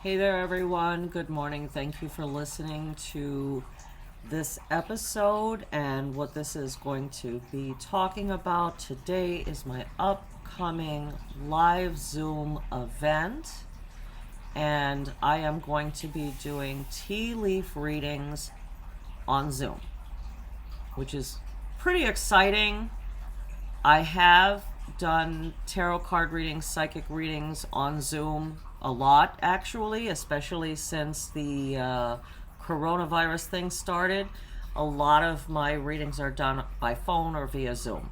Hey there, everyone. Good morning. Thank you for listening to this episode. And what this is going to be talking about today is my upcoming live Zoom event. And I am going to be doing tea leaf readings on Zoom, which is pretty exciting. I have done tarot card readings, psychic readings on Zoom a lot, actually, especially since the coronavirus thing started. A lot of my readings are done by phone or via Zoom.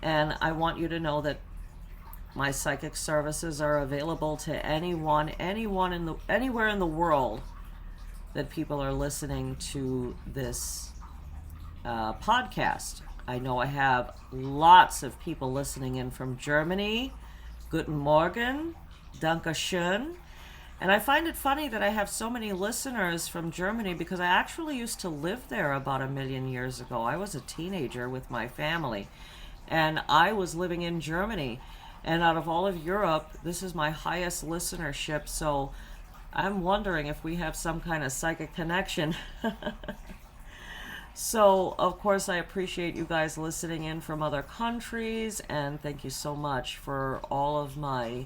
And I want you to know that my psychic services are available to anywhere in the world that people are listening to this podcast. I know I have lots of people listening in from Germany. Guten Morgen, Dankeschön. And I find it funny that I have so many listeners from Germany because I actually used to live there about 1,000,000 years ago. I was a teenager with my family, and I was living in Germany. And out of all of Europe, this is my highest listenership, so I'm wondering if we have some kind of psychic connection. So, of course, I appreciate you guys listening in from other countries, and thank you so much for all of my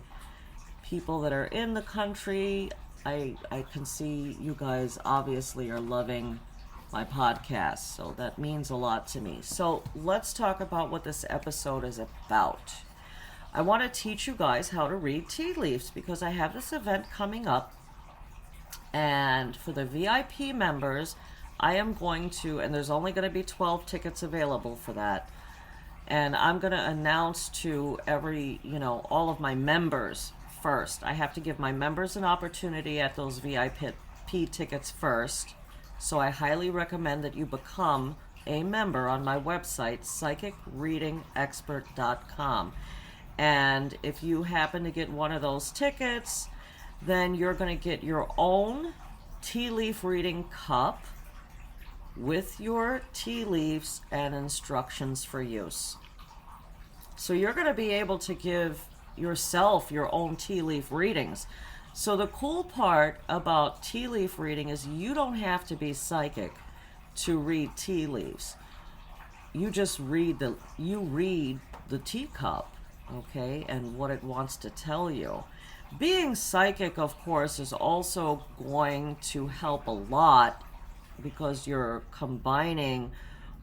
people that are in the country. I can see you guys obviously are loving my podcast, so that means a lot to me. So, let's talk about what this episode is about. I want to teach you guys how to read tea leaves because I have this event coming up, and for the VIP members, I am going to, and there's only going to be 12 tickets available for that. And I'm going to announce to all of my members first. I have to give my members an opportunity at those VIP tickets first. So I highly recommend that you become a member on my website, psychicreadingexpert.com. And if you happen to get one of those tickets, then you're going to get your own tea leaf reading cup with your tea leaves and instructions for use. So you're going to be able to give yourself your own tea leaf readings. So the cool part about tea leaf reading is you don't have to be psychic to read tea leaves. You just read the teacup, okay, and what it wants to tell you. Being psychic, of course, is also going to help a lot because you're combining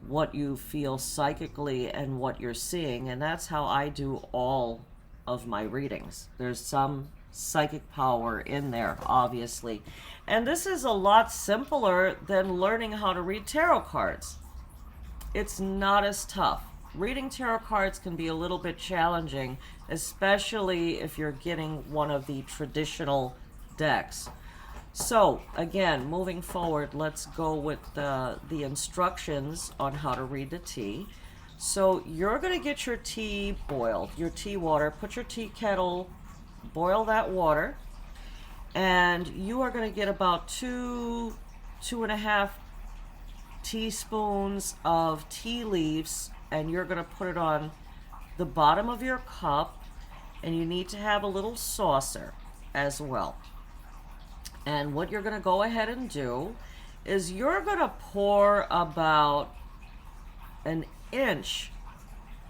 what you feel psychically and what you're seeing, and that's how I do all of my readings. There's some psychic power in there, obviously. And this is a lot simpler than learning how to read tarot cards. It's not as tough. Reading tarot cards can be a little bit challenging, especially if you're getting one of the traditional decks. So, again, moving forward, let's go with the instructions on how to read the tea. So, you're going to get your tea boiled, your tea water. Put your tea kettle, boil that water, and you are going to get about 2.5 teaspoons of tea leaves, and you're going to put it on the bottom of your cup, and you need to have a little saucer as well. And what you're going to go ahead and do is you're going to pour about an inch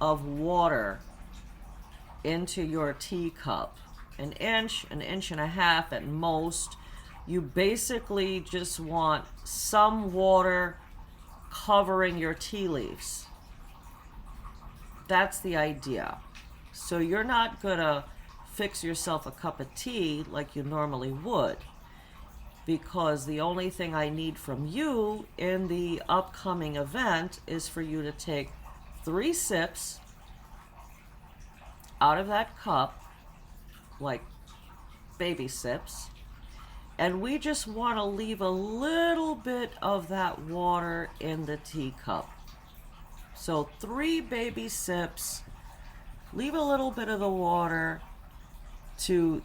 of water into your teacup. An inch and a half at most. You basically just want some water covering your tea leaves. That's the idea. So you're not going to fix yourself a cup of tea like you normally would, because the only thing I need from you in the upcoming event is for you to take 3 sips out of that cup, like baby sips, and we just want to leave a little bit of that water in the teacup. So 3 baby sips, leave a little bit of the water to,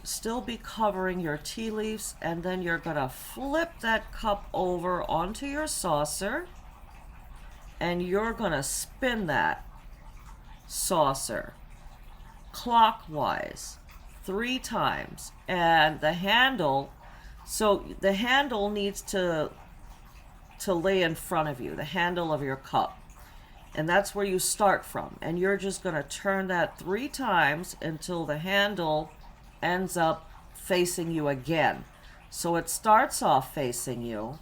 still be covering your tea leaves, and then you're going to flip that cup over onto your saucer, and you're going to spin that saucer clockwise 3 times, and the handle, so the handle needs to lay in front of you, the handle of your cup. And that's where you start from. And you're just going to turn that 3 times until the handle ends up facing you again. So it starts off facing you,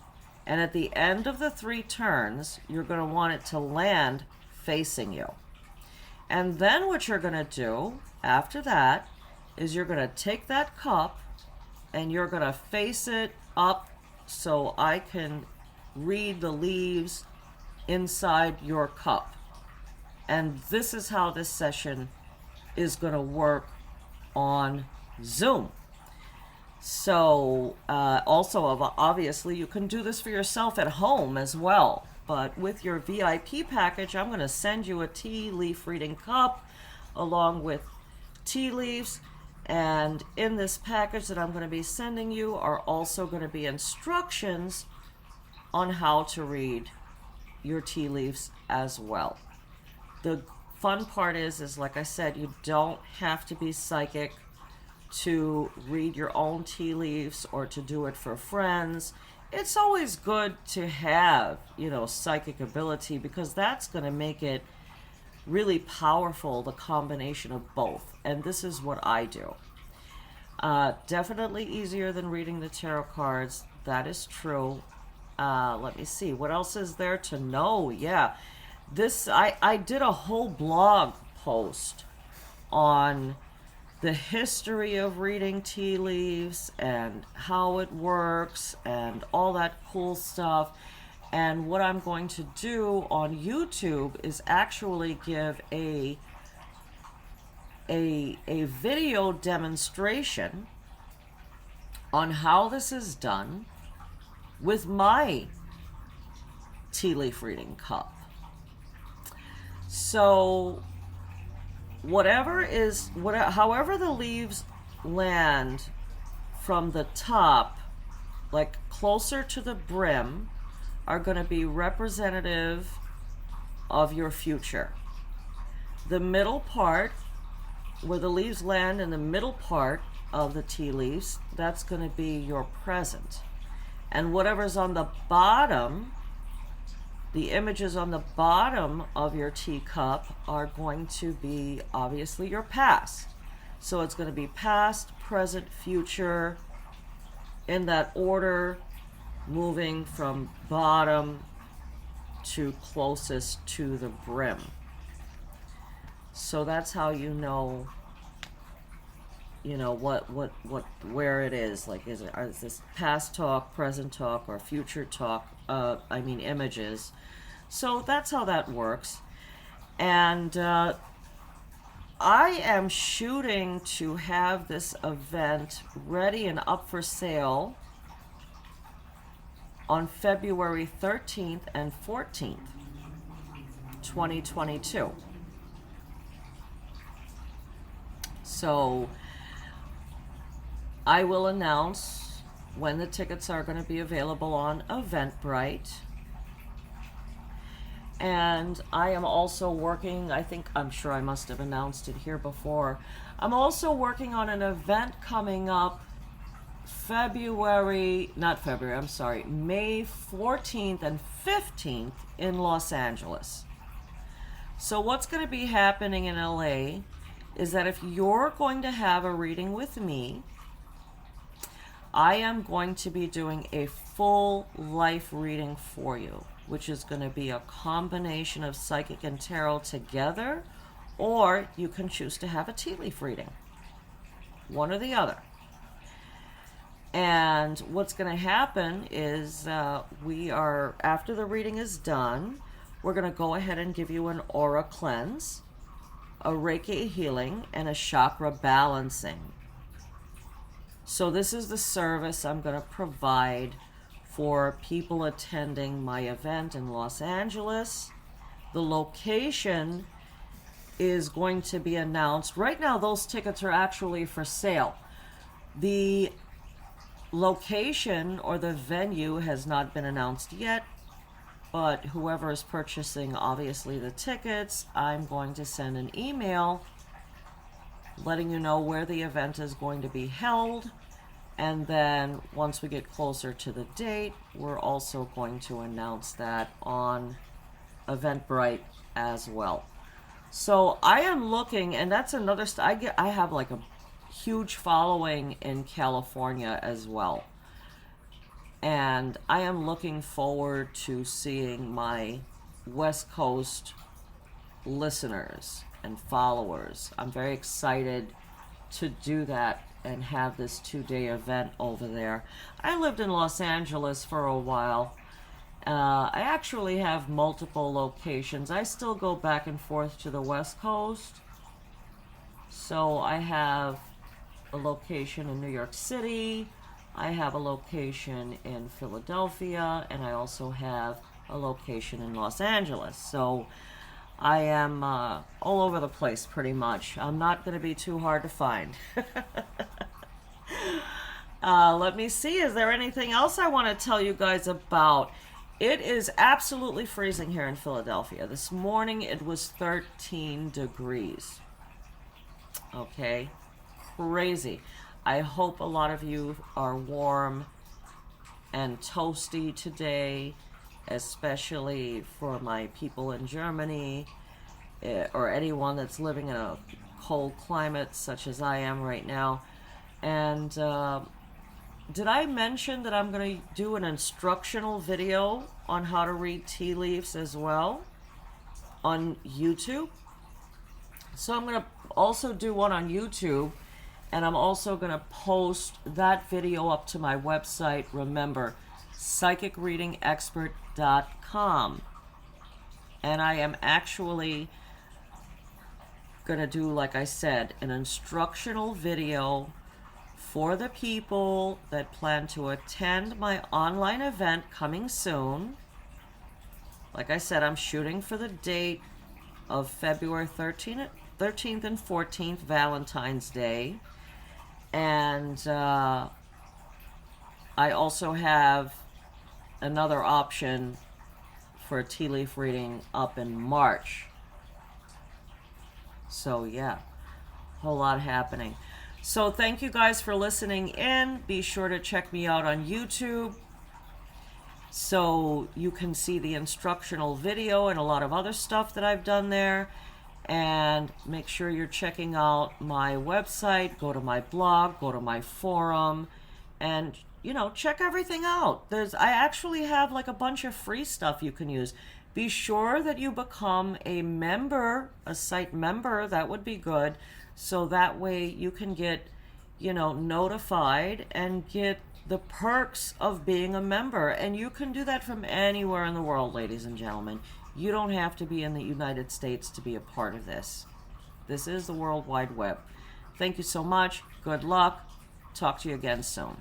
and at the end of the 3 turns, you're going to want it to land facing you. And then what you're going to do after that is you're going to take that cup and you're going to face it up so I can read the leaves inside your cup. And this is how this session is going to work on Zoom. So also, obviously, you can do this for yourself at home as well. But with your VIP package, I'm going to send you a tea leaf reading cup along with tea leaves. And in this package that I'm going to be sending you are also going to be instructions on how to read your tea leaves as well. The fun part is like I said, you don't have to be psychic to read your own tea leaves or to do it for friends. It's always good to have, psychic ability, because that's going to make it really powerful, the combination of both. And this is what I do. Definitely easier than reading the tarot cards. That is true. Let me see. What else is there to know? Yeah. I did a whole blog post on the history of reading tea leaves and how it works and all that cool stuff. And what I'm going to do on YouTube is actually give a video demonstration on how this is done with my tea leaf reading cup. So however the leaves land from the top, like closer to the brim, are going to be representative of your future. The middle part, where the leaves land in the middle part of the tea leaves, that's going to be your present. And whatever's on the bottom, the images on the bottom of your teacup are going to be obviously your past. So it's going to be past, present, future, in that order, moving from bottom to closest to the brim. So that's how you know where it is. Like, is this past talk, present talk, or future talk? Images. So that's how that works. And I am shooting to have this event ready and up for sale on February 13th and 14th, 2022. So I will announce when the tickets are going to be available on Eventbrite. And I am also working, I'm sure I must have announced it here before, I'm also working on an event coming up May 14th and 15th in Los Angeles. So what's going to be happening in LA is that if you're going to have a reading with me, I am going to be doing a full life reading for you, which is going to be a combination of psychic and tarot together, or you can choose to have a tea leaf reading, one or the other. And what's going to happen is after the reading is done, we're going to go ahead and give you an aura cleanse, a Reiki healing, and a chakra balancing. So this is the service I'm going to provide for people attending my event in Los Angeles. The location is going to be announced. Right now, those tickets are actually for sale. The location or the venue has not been announced yet, but whoever is purchasing, obviously, the tickets, I'm going to send an email letting you know where the event is going to be held. And then once we get closer to the date, we're also going to announce that on Eventbrite as well. So I am looking, and that's another I have like a huge following in California as well. And I am looking forward to seeing my West Coast listeners and followers. I'm very excited to do that and have this 2-day event over there. I lived in Los Angeles for a while. I actually have multiple locations. I still go back and forth to the West Coast. So I have a location in New York City, I have a location in Philadelphia, and I also have a location in Los Angeles. So I am all over the place pretty much. I'm not going to be too hard to find. Let me see, is there anything else I want to tell you guys about? It is absolutely freezing here in Philadelphia. This morning it was 13 degrees. Okay, crazy. I hope a lot of you are warm and toasty today, especially for my people in Germany, or anyone that's living in a cold climate such as I am right now. And did I mention that I'm going to do an instructional video on how to read tea leaves as well on YouTube? So I'm going to also do one on YouTube, and I'm also going to post that video up to my website. Remember, psychicreadingexpert.com. And I am actually going to do, like I said, an instructional video for the people that plan to attend my online event coming soon. Like I said, I'm shooting for the date of February 13th and 14th, Valentine's Day. And I also have another option for a tea leaf reading up in March. So yeah, a whole lot happening. So thank you guys for listening in. Be sure to check me out on YouTube so you can see the instructional video and a lot of other stuff that I've done there. And make sure you're checking out my website, go to my blog, go to my forum, and check everything out. I actually have like a bunch of free stuff you can use. Be sure that you become a member, a site member. That would be good. So that way you can get, notified and get the perks of being a member. And you can do that from anywhere in the world, ladies and gentlemen. You don't have to be in the United States to be a part of this. This is the World Wide Web. Thank you so much. Good luck. Talk to you again soon.